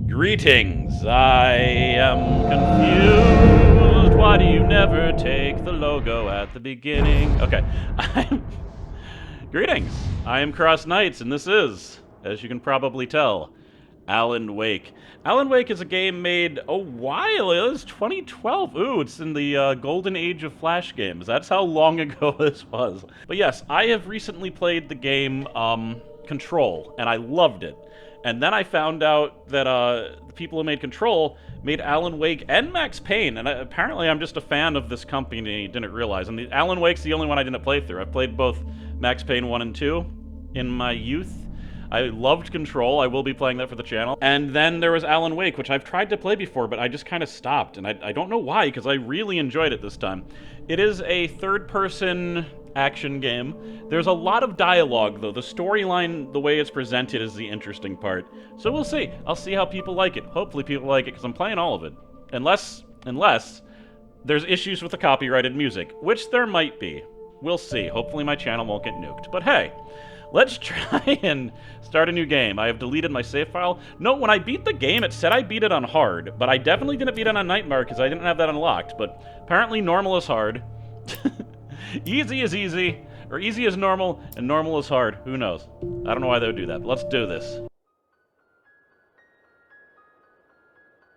Greetings, I am confused. Why do you never take the logo at the beginning? Okay, Greetings, I am CrossKnights, and this is, as you can probably tell, Alan Wake. Alan Wake is a game made a while. It was 2012. Ooh, it's in the golden age of Flash games. That's how long ago this was. But yes, I have recently played the game Control, and I loved it. And then I found out that the people who made Control made Alan Wake and Max Payne, and apparently I'm just a fan of this company, didn't realize. And Alan Wake's the only one I didn't play through. I've played both Max Payne 1 and 2 in my youth. I loved Control. I will be playing that for the channel. And then there was Alan Wake, which I've tried to play before, but I just kind of stopped. And I don't know why, because I really enjoyed it this time. It is a third-person action game. There's a lot of dialogue, though. The storyline, the way it's presented, is the interesting part. So we'll see. I'll see how people like it. Hopefully people like it, because I'm playing all of it. Unless there's issues with the copyrighted music, which there might be. We'll see. Hopefully my channel won't get nuked. But hey, let's try and start a new game. I have deleted my save file. No, when I beat the game, it said I beat it on hard, but I definitely didn't beat it on nightmare because I didn't have that unlocked. But apparently normal is hard. Easy is easy, or easy is normal, and normal is hard. Who knows? I don't know why they would do that, but let's do this.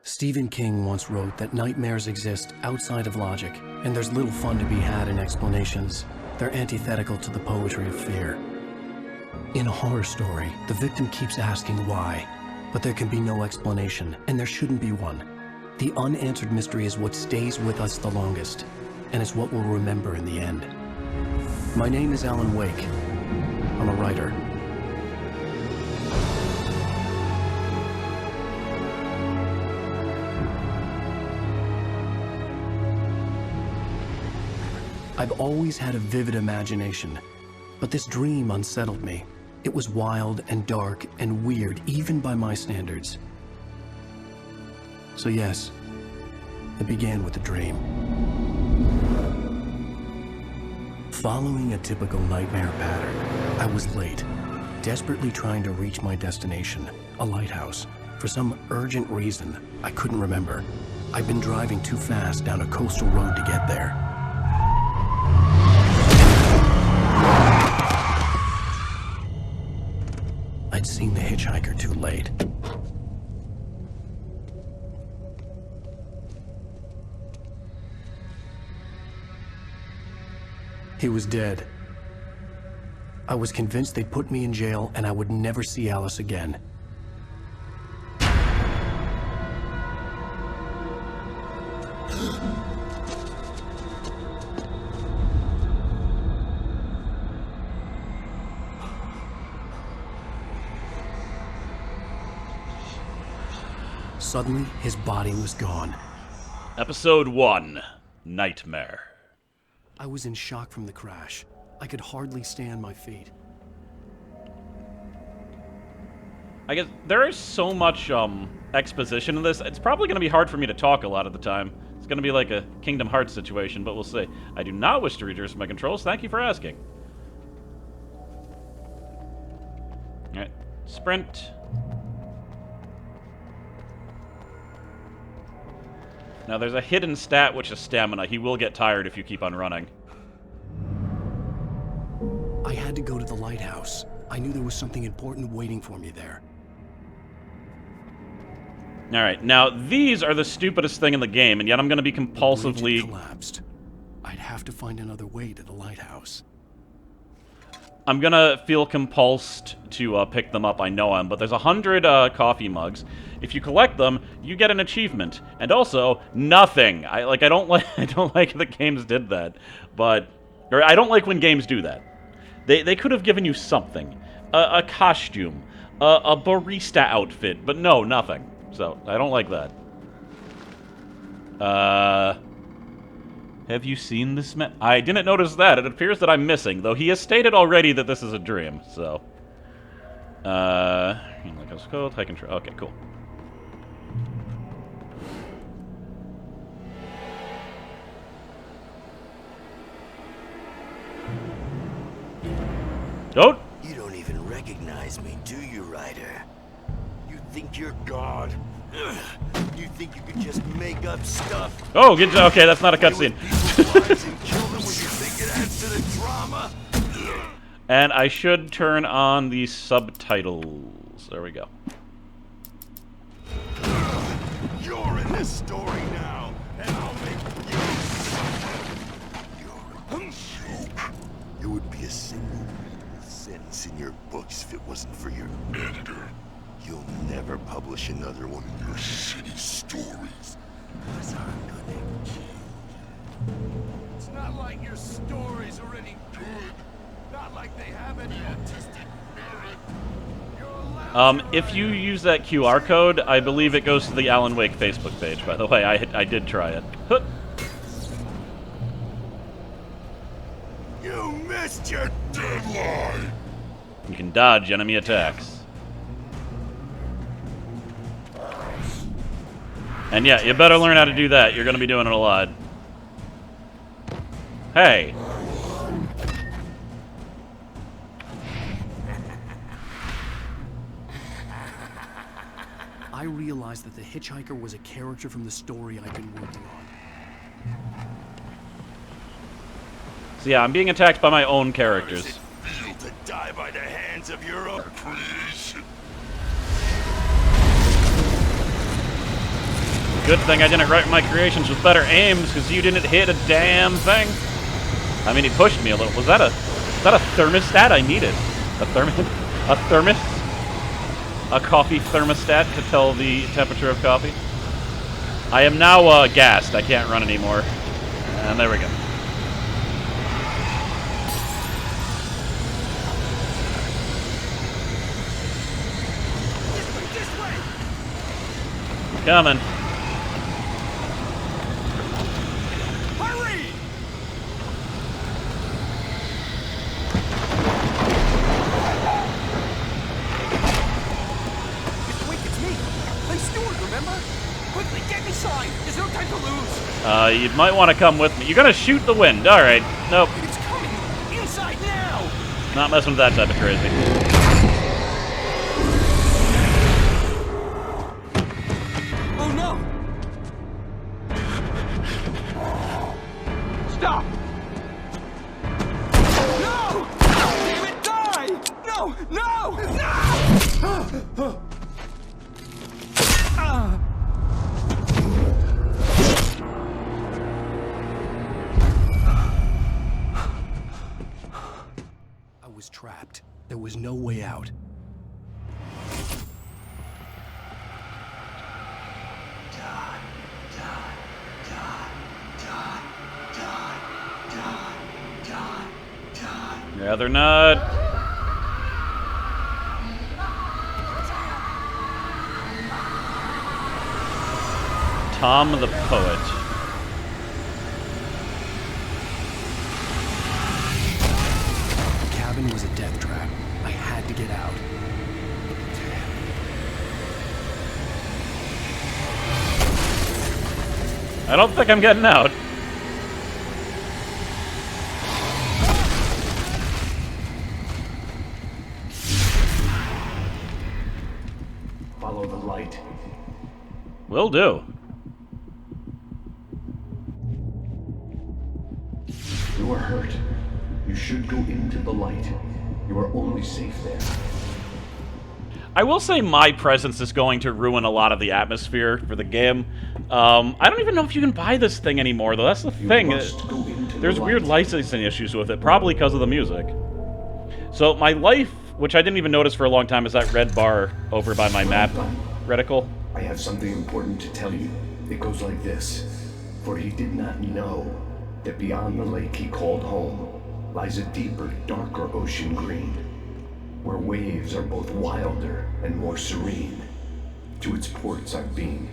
Stephen King once wrote that nightmares exist outside of logic, and there's little fun to be had in explanations. They're antithetical to the poetry of fear. In a horror story, the victim keeps asking why, but there can be no explanation, and there shouldn't be one. The unanswered mystery is what stays with us the longest, and it's what we'll remember in the end. My name is Alan Wake. I'm a writer. I've always had a vivid imagination, but this dream unsettled me. It was wild and dark and weird, even by my standards. So yes, it began with a dream. Following a typical nightmare pattern, I was late, desperately trying to reach my destination, a lighthouse. For some urgent reason, I couldn't remember. I'd been driving too fast down a coastal road to get there. I'd seen the hitchhiker too late. He was dead. I was convinced they'd put me in jail and I would never see Alice again. Suddenly, his body was gone. Episode 1, Nightmare. I was in shock from the crash. I could hardly stand my feet. I guess there is so much exposition in this, it's probably going to be hard for me to talk a lot of the time. It's going to be like a Kingdom Hearts situation, but we'll see. I do not wish to reduce my controls. Thank you for asking. Alright, sprint. Now there's a hidden stat, which is stamina. He will get tired if you keep on running. I had to go to the lighthouse. I knew there was something important waiting for me there. Alright, now these are the stupidest thing in the game, and yet I'm going to be compulsively... The bridge had collapsed. I'd have to find another way to the lighthouse. I'm going to feel compulsed to pick them up, I know I'm, but there's 100 coffee mugs. If you collect them, you get an achievement. And also, nothing. I don't like that games did that. Or I don't like when games do that. They could have given you something. A costume. A barista outfit. But no, nothing. So, I don't like that. Have you seen this man? I didn't notice that. It appears that I'm missing, though he has stated already that this is a dream, so. Like it's called, high control. Okay, cool. You don't even recognize me, do you, Ryder? You think you're God? Ugh. You think you can just make up stuff? Oh, good job. Okay, that's not a cutscene. And I should turn on the subtitles. There we go. You're in this story now, and I'll make you suffer. You're a joke. You would be a single sentence in your books if it wasn't for your editor. You'll never publish another one of your shitty stories. Because I'm gonna kill you. It's not like your stories are any good. Not like they have any artistic merit. If you use that QR code, I believe it goes to the Alan Wake Facebook page, by the way. I did try it. Huh. You missed your deadline! You can dodge enemy attacks. And yeah, you better learn how to do that. You're going to be doing it a lot. Hey. I realized that the Hitchhiker was a character from the story I've been working on. So yeah, I'm being attacked by my own characters. How does it feel to die by the hands of your own creation? Good thing I didn't write my creations with better aims, because you didn't hit a damn thing. I mean, he pushed me a little. Was that a thermostat I needed? A thermos? A coffee thermostat to tell the temperature of coffee? I am now gassed. I can't run anymore. And there we go. This way! Coming. Hurry! It's me! Play Stewart, remember? Quickly, get inside! There's no time to lose! You might want to come with me. You're gonna shoot the wind. Alright. Nope. It's coming! Inside now! Not messing with that type of crazy. Oh no! Stop! No! Damn it, die! No! No! No! I was trapped. There was no way out. Rather not. Tom the Poet. The cabin was a death trap. I had to get out. I don't think I'm getting out. Follow the light. Will do. You are hurt. You should go into the light. You are only safe there. I will say my presence is going to ruin a lot of the atmosphere for the game. I don't even know if you can buy this thing anymore, though. That's the thing. There's weird licensing issues with it, probably because of the music. So my life, which I didn't even notice for a long time, is that red bar over by my map reticle. I have something important to tell you. It goes like this. For he did not know that beyond the lake he called home lies a deeper, darker ocean green, where waves are both wilder and more serene. To its ports I've been.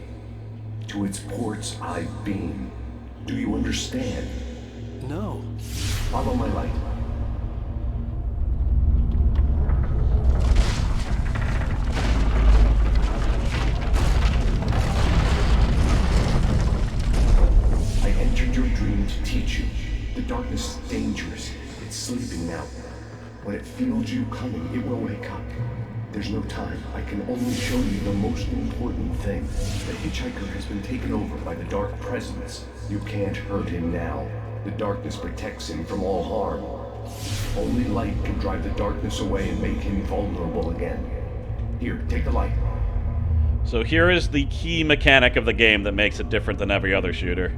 To its ports I've been. Do you understand? No. Follow my light. I entered your dream to teach you. The darkness is dangerous. It's sleeping now. When it feels you coming, it will wake up. There's no time. I can only show you the most important thing. The Hitchhiker has been taken over by the Dark Presence. You can't hurt him now. The darkness protects him from all harm. Only light can drive the darkness away and make him vulnerable again. Here, take the light. So here is the key mechanic of the game that makes it different than every other shooter.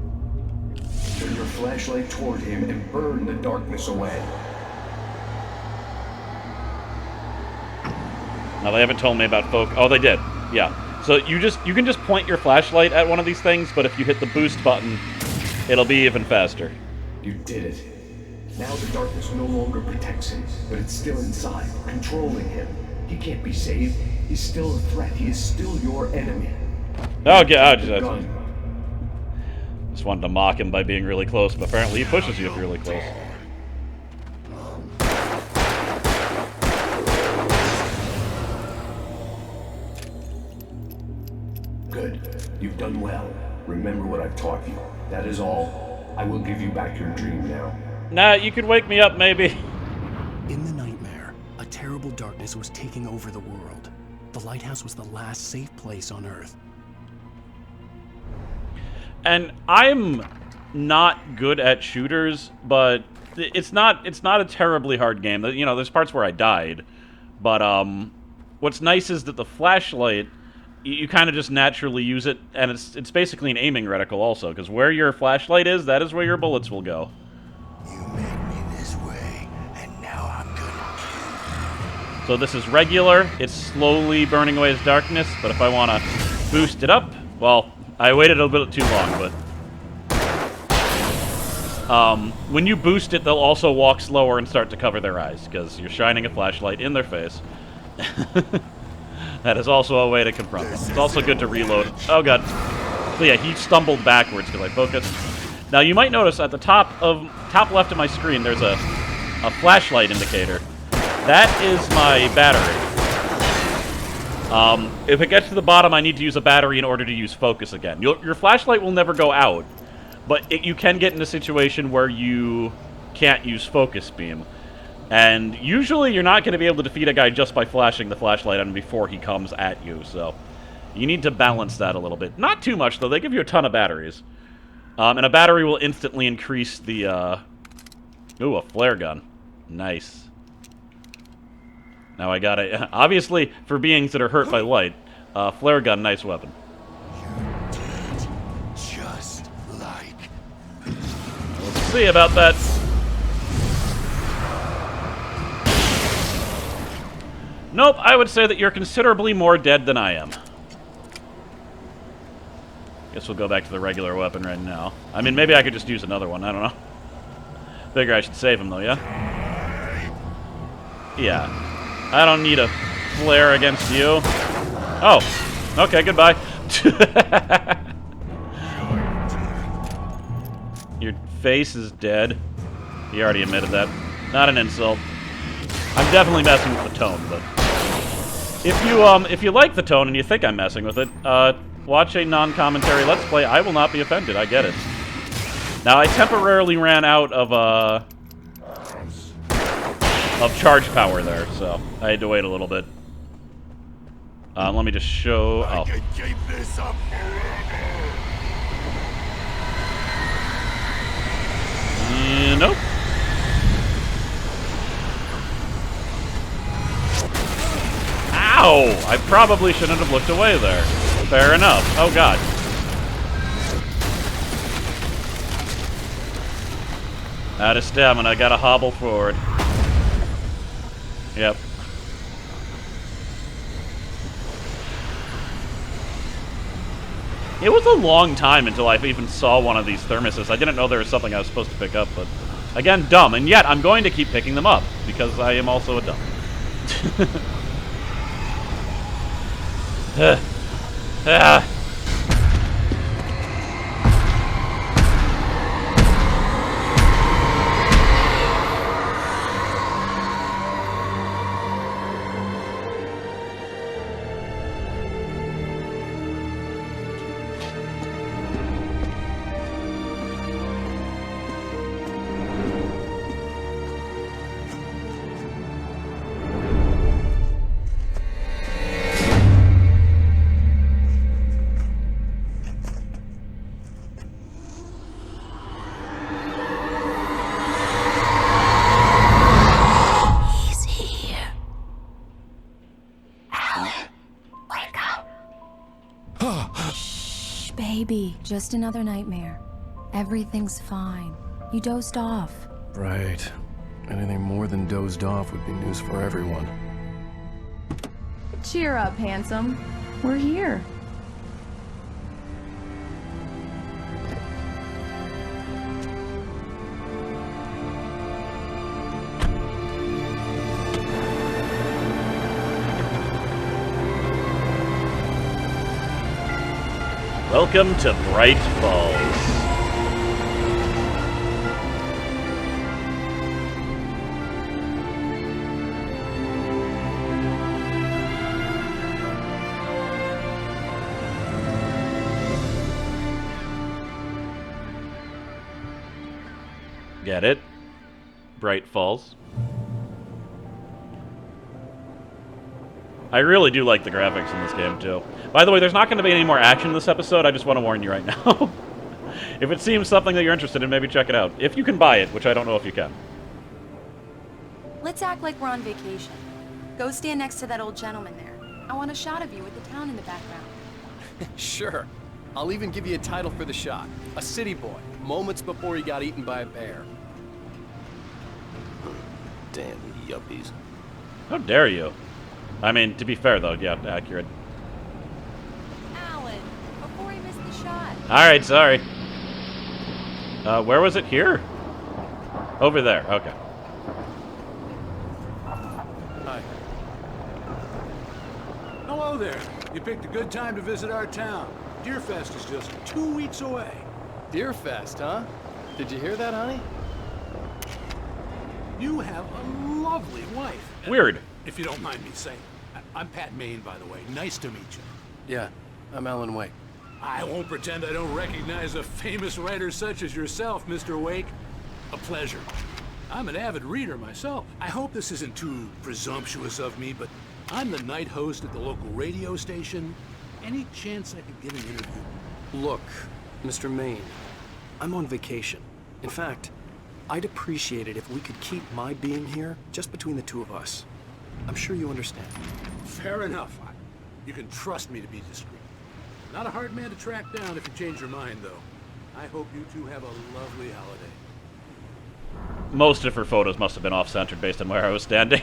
Turn your flashlight toward him and burn the darkness away. Now they haven't told me about focus. Oh, they did. Yeah. So you can just point your flashlight at one of these things, but if you hit the boost button, it'll be even faster. You did it. Now the darkness no longer protects him, but it's still inside, controlling him. He can't be saved. He's still a threat. He is still your enemy. Oh, yeah. Just wanted to mock him by being really close, but apparently he pushes you if you're really close. Good. You've done well. Remember what I've taught you. That is all. I will give you back your dream now. Nah, you could wake me up, maybe. In the nightmare, a terrible darkness was taking over the world. The lighthouse was the last safe place on Earth. And I'm not good at shooters, but it's not a terribly hard game. You know, there's parts where I died, but what's nice is that the flashlight, you kind of just naturally use it, and it's basically an aiming reticle also, because where your flashlight is, that is where your bullets will go. You made me this way, and now I'm gonna... So this is regular. It's slowly burning away its darkness, but if I want to boost it up, well, I waited a little bit too long, but... when you boost it, they'll also walk slower and start to cover their eyes, because you're shining a flashlight in their face. That is also a way to confront them. It's also good to reload. Oh, God. So yeah, he stumbled backwards because I focused. Now, you might notice at the top left of my screen, there's a flashlight indicator. That is my battery. If it gets to the bottom, I need to use a battery in order to use focus again. Your flashlight will never go out, but you can get in a situation where you can't use focus beam. And usually you're not going to be able to defeat a guy just by flashing the flashlight on him before he comes at you, so you need to balance that a little bit. Not too much, though. They give you a ton of batteries. And a battery will instantly increase the, Ooh, a flare gun. Nice. Now I got it. Obviously, for beings that are hurt by light, flare gun, nice weapon. You did just like... Let's see about that. Nope, I would say that you're considerably more dead than I am. Guess we'll go back to the regular weapon right now. I mean, maybe I could just use another one, I don't know. Figure I should save him, though, yeah? Yeah. I don't need a flare against you. Oh, okay, goodbye. Your face is dead. You already admitted that. Not an insult. I'm definitely messing with the tone, but if you like the tone and you think I'm messing with it, watch a non-commentary Let's Play. I will not be offended. I get it. Now I temporarily ran out of charge power there, so I had to wait a little bit. Let me just show. Oh. I could keep this up Nope. Ow! I probably shouldn't have looked away there. Fair enough. Oh, God. Out of stamina. I gotta hobble forward. Yep. It was a long time until I even saw one of these thermoses. I didn't know there was something I was supposed to pick up, but... Again, dumb. And yet, I'm going to keep picking them up, because I am also a dumb. Shh, baby. Just another nightmare. Everything's fine. You dozed off. Right. Anything more than dozed off would be news for everyone. Cheer up, handsome. We're here. Welcome to Bright Falls. Get it? Bright Falls. I really do like the graphics in this game, too. By the way, there's not going to be any more action in this episode. I just want to warn you right now. If it seems something that you're interested in, maybe check it out. If you can buy it, which I don't know if you can. Let's act like we're on vacation. Go stand next to that old gentleman there. I want a shot of you with the town in the background. Sure. I'll even give you a title for the shot. A city boy, moments before he got eaten by a bear. Damn yuppies. How dare you? I mean, to be fair, though, yeah, accurate. Alan, before he missed the shot. Alright, sorry. Where was it? Here? Over there, okay. Hi. Hello there. You picked a good time to visit our town. Deerfest is just 2 weeks away. Deerfest, huh? Did you hear that, honey? You have a lovely wife. Weird. If you don't mind me saying. I'm Pat Maine, by the way. Nice to meet you. Yeah, I'm Alan Wake. I won't pretend I don't recognize a famous writer such as yourself, Mr. Wake. A pleasure. I'm an avid reader myself. I hope this isn't too presumptuous of me, but I'm the night host at the local radio station. Any chance I could get an interview? Look, Mr. Maine, I'm on vacation. In fact, I'd appreciate it if we could keep my being here just between the two of us. I'm sure you understand. Fair enough. You can trust me to be discreet. Not a hard man to track down if you change your mind, though. I hope you two have a lovely holiday. Most of her photos must have been off-centered based on where I was standing.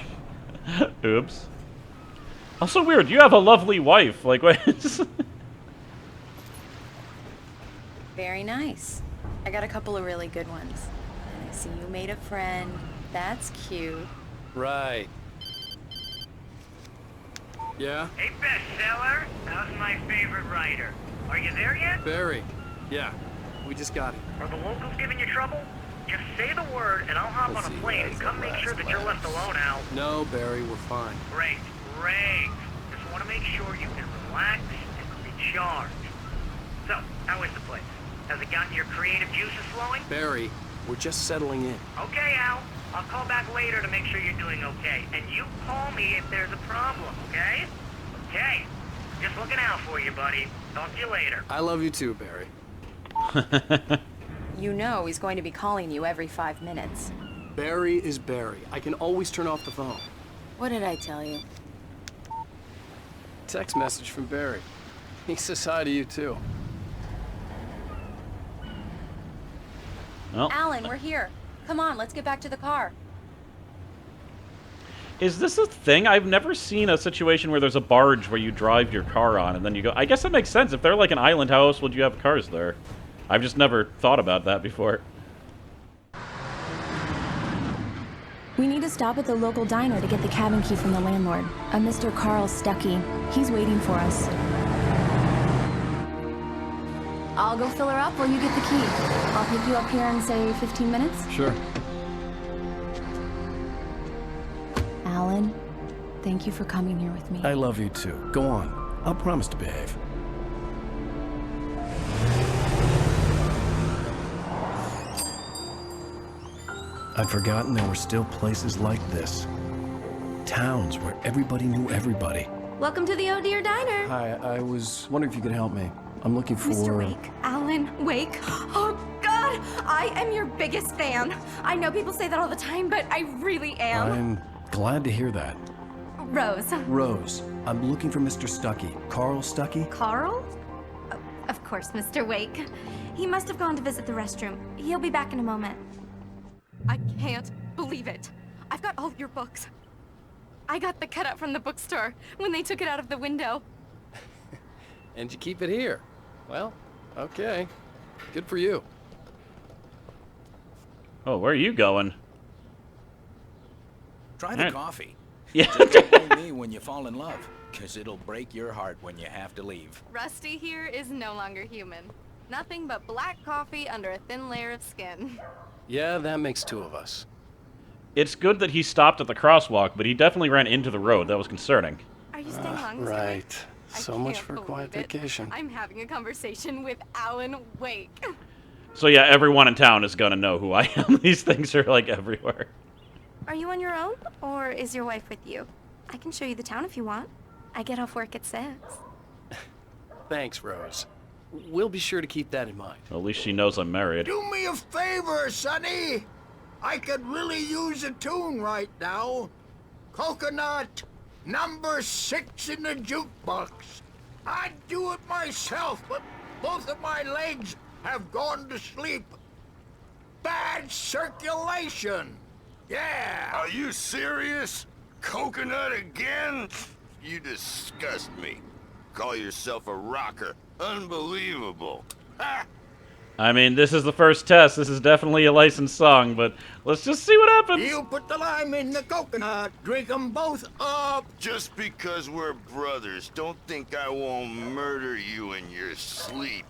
Oops. Also weird, you have a lovely wife. Like, what? Very nice. I got a couple of really good ones. And I see you made a friend. That's cute. Right. Yeah? Hey, bestseller. How's my favorite writer? Are you there yet? Barry. Yeah, we just got it. Are the locals giving you trouble? Just say the word and I'll hop on a plane and come make sure that you're left alone, Al. No, Barry, we're fine. Great, great. Just want to make sure you can relax and recharge. So, how is the place? Has it gotten your creative juices flowing? Barry, we're just settling in. Okay, Al. I'll call back later to make sure you're doing okay. And you call me if there's a problem, okay? Okay. Just looking out for you, buddy. Talk to you later. I love you too, Barry. You know he's going to be calling you every 5 minutes. Barry is Barry. I can always turn off the phone. What did I tell you? Text message from Barry. He says hi to you too. Well, Alan, we're here. Come on, let's get back to the car. is this a thing? I've never seen a situation where there's a barge where you drive your car on and then you go... I guess that makes sense. If they're like an island, how else would you have cars there? I've just never thought about that before. We need to stop at the local diner to get the cabin key from the landlord, a Mr. Carl Stuckey. He's waiting for us. I'll go fill her up while you get the key. I'll pick you up here in, say, 15 minutes? Sure. Alan, thank you for coming here with me. I love you too. Go on. I'll promise to behave. I'd forgotten there were still places like this. Towns where everybody knew everybody. Welcome to the Oh Dear Diner. Hi, I was wondering if you could help me. I'm looking for... Mr. Wake. Alan Wake. Oh, God! I am your biggest fan. I know people say that all the time, but I really am. I'm glad to hear that. Rose. Rose, I'm looking for Mr. Stuckey. Carl Stuckey? Carl? course, Mr. Wake. He must have gone to visit the restroom. He'll be back in a moment. I can't believe it. I've got all your books. I got the cutout from the bookstore when they took it out of the window. And you keep it here. Well, okay. Good for you. Oh, where are you going? Try the coffee. Yeah. Just don't blame me when you fall in love, because it'll break your heart when you have to leave. Rusty here is no longer human. Nothing but black coffee under a thin layer of skin. Yeah, that makes two of us. It's good that he stopped at the crosswalk, but he definitely ran into the road. That was concerning. Are you staying long, Mr. Right. Wake? So much for a quiet vacation. I'm having a conversation with Alan Wake. So yeah, everyone in town is gonna know who I am. These things are like everywhere. Are you on your own, or is your wife with you? I can show you the town if you want. I get off work at 6. Thanks, Rose. We'll be sure to keep that in mind. At least she knows I'm married. Do me a favor, Sonny. I could really use a tune right now. Coconut, number 6 in the jukebox. I'd do it myself, but both of my legs have gone to sleep. Bad circulation. Yeah. Are you serious? Coconut again? You disgust me. Call yourself a rocker. Unbelievable. Ha! I mean, this is the first test. This is definitely a licensed song, but let's just see what happens. You put the lime in the coconut. Drink them both up. Just because we're brothers, don't think I won't murder you in your sleep.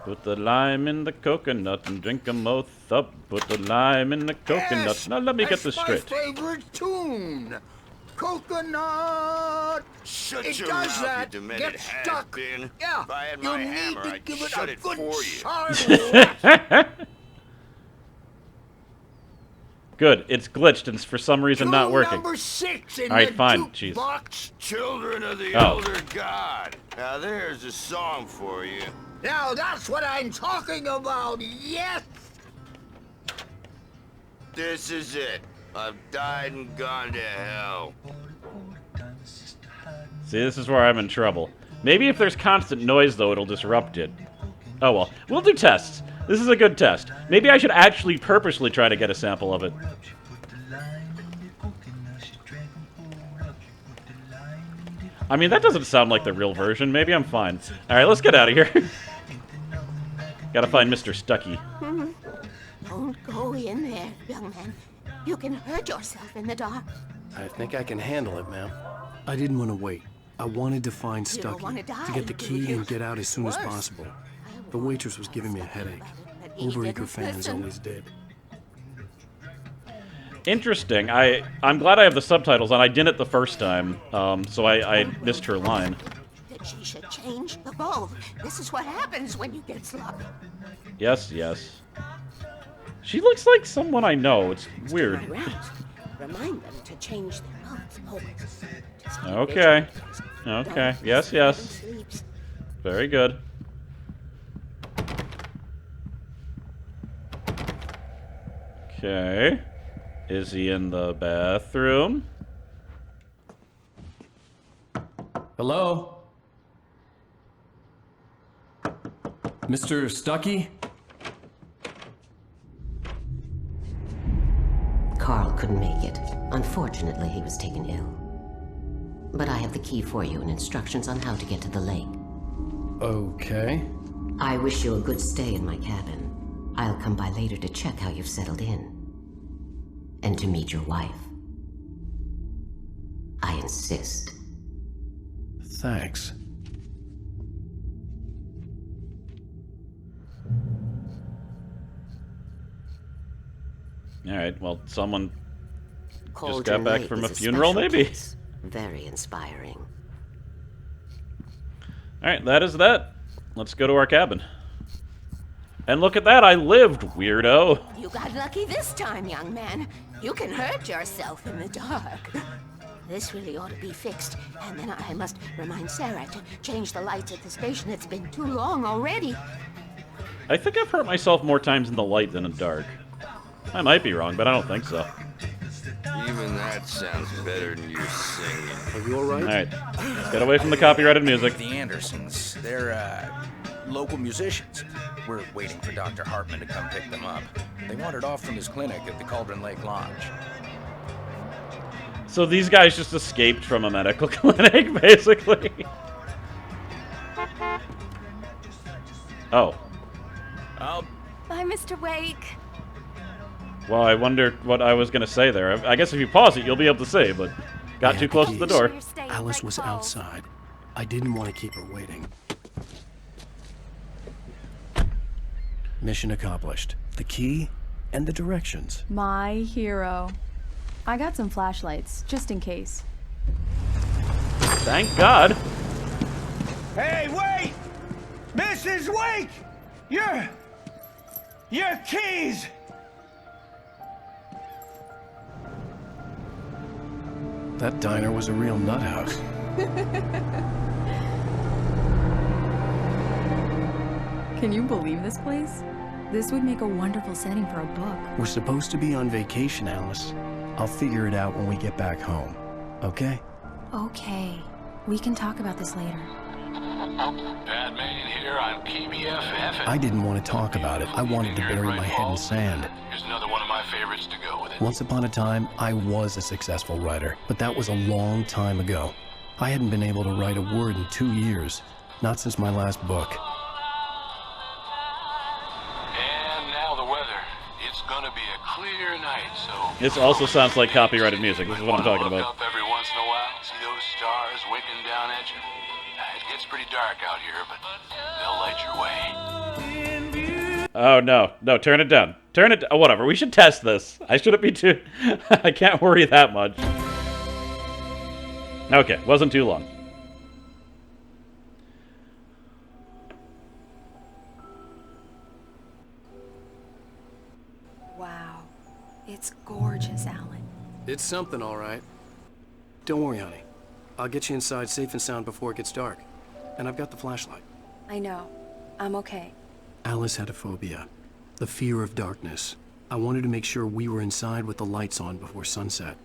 Put the lime in the coconut and drink 'em both up. Put the lime in the coconut. Yes, Now let me get this straight. That's my favorite tune. Coconut. Shut it your does mouth, that. you demented Get stuck. has-been. Yeah. If I had you my need hammer, to I'd give it shut a it good for you. solid Good. It's glitched and it's for some reason not working. Number 6 in All right, the fine. Jeez. jukebox. Children of the Oh. elder god. Now there's a song for you. Now that's what I'm talking about. Yes. This is it. I've died and gone to hell. See, this is where I'm in trouble. Maybe if there's constant noise, though, it'll disrupt it. Oh well. We'll do tests. This is a good test. Maybe I should actually purposely try to get a sample of it. I mean, that doesn't sound like the real version. Maybe I'm fine. Alright, let's get out of here. Gotta find Mr. Stucky. Don't go in there, young man. You can hurt yourself in the dark. I think I can handle it, ma'am. I didn't want to wait. I wanted to find You don't Stucky, wanna die, to get the do key you? and get out as soon as Worse. possible. The waitress was giving me a headache. he Overeager didn't fans listen. always did. Interesting. I'm glad I have the subtitles on. I didn't the first time, so I missed her line. That she should change the bulb. This is what happens when you get sloppy. Yes, yes. She looks like someone I know. It's weird. Right round. Remind them to change their bulbs always. Just keep Okay. vigilant. Okay. Don't Yes, miss when yes. Adam sleeps. Very good. Okay. Is he in the bathroom? Hello? Mr. Stucky? Carl couldn't make it. Unfortunately, he was taken ill. But I have the key for you and instructions on how to get to the lake. Okay. I wish you a good stay in my cabin. I'll come by later to check how you've settled in. And to meet your wife. I insist. Thanks. Alright, well, someone Cauldron just got back Lake from a is funeral, special maybe? place. Very inspiring. Alright, that is that. Let's go to our cabin. And look at that, I lived, weirdo. You got lucky this time, young man. You can hurt yourself in the dark. This really ought to be fixed. And then I must remind Sarah to change the lights at the station. It's been too long already. I think I've hurt myself more times in the light than in the dark. I might be wrong, but I don't think so. Even that That sounds better than your singing. Are you alright? Alright, let's get away from the copyrighted music. The Andersons, they're, local musicians. We're waiting for Dr. Hartman to come pick them up. They wandered off from his clinic at the Cauldron Lake Lodge. So these guys just escaped from a medical clinic, basically. Oh. Bye, Mr. Wake. Well, I wonder what I was going to say there. I guess if you pause it, you'll be able to say, but got too close to the door. Alice was outside. I didn't want to keep her waiting. Mission accomplished. The key and the directions. My hero. I got some flashlights, just in case. Thank God. Hey, wait! Mrs. Wake! Your keys! That diner was a real nut house. Can you believe this place? This would make a wonderful setting for a book. We're supposed to be on vacation, Alice. I'll figure it out when we get back home. Okay? Okay. We can talk about this later. Pat Main here on PBFF. I didn't want to talk about it. I wanted to bury my head in sand. Here's another one of my favorites to go with it. Once upon a time, I was a successful writer, but that was a long time ago. I hadn't been able to write a word in 2 years. Not since my last book. And now the weather. It's gonna be a clear night, so... This also sounds like copyrighted music. This is what I'm talking Look about. up every once in a while, see those stars winking down at you. It gets pretty dark out here, but they'll light your way. Oh, no. No, turn it down. Turn it... Oh, whatever. We should test this. I shouldn't be too... I can't worry that much. Okay, wasn't too long. Wow. It's gorgeous, Alan. It's something, all right. Don't worry, honey. I'll get you inside safe and sound before it gets dark. And I've got the flashlight. I know. I'm okay. Alice had a phobia. The fear of darkness. I wanted to make sure we were inside with the lights on before sunset.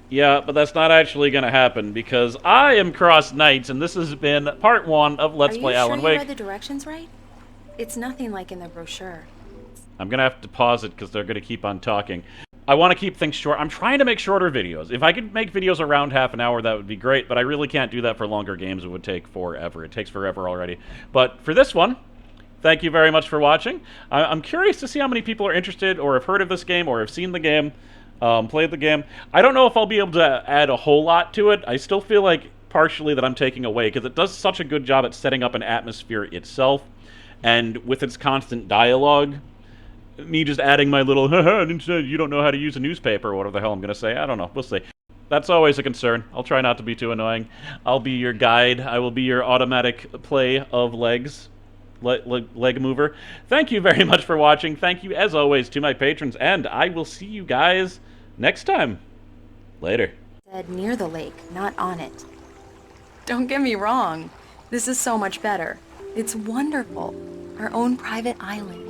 Yeah, but that's not actually going to happen because I am CrossKnights, and this has been part 1 of Let's Play Alan Are you Wake. sure you read the directions right? It's nothing like in the brochure. I'm going to have to pause it because they're going to keep on talking. I want to keep things short. I'm trying to make shorter videos. If I could make videos around half an hour, that would be great, but I really can't do that for longer games. It would take forever. It takes forever already. But for this one, thank you very much for watching. I'm curious to see how many people are interested or have heard of this game or have seen the game, played the game. I don't know if I'll be able to add a whole lot to it. I still feel like partially that I'm taking away because it does such a good job at setting up an atmosphere itself, and with its constant dialogue, me just adding my little, you don't know how to use a newspaper or whatever the hell I'm going to say. I don't know. We'll see. That's always a concern. I'll try not to be too annoying. I'll be your guide. I will be your automatic play of legs. Leg mover. Thank you very much for watching. Thank you, as always, to my patrons, and I will see you guys next time. Later. Said near the lake, not on it. Don't get me wrong. This is so much better. It's wonderful. Our own private island.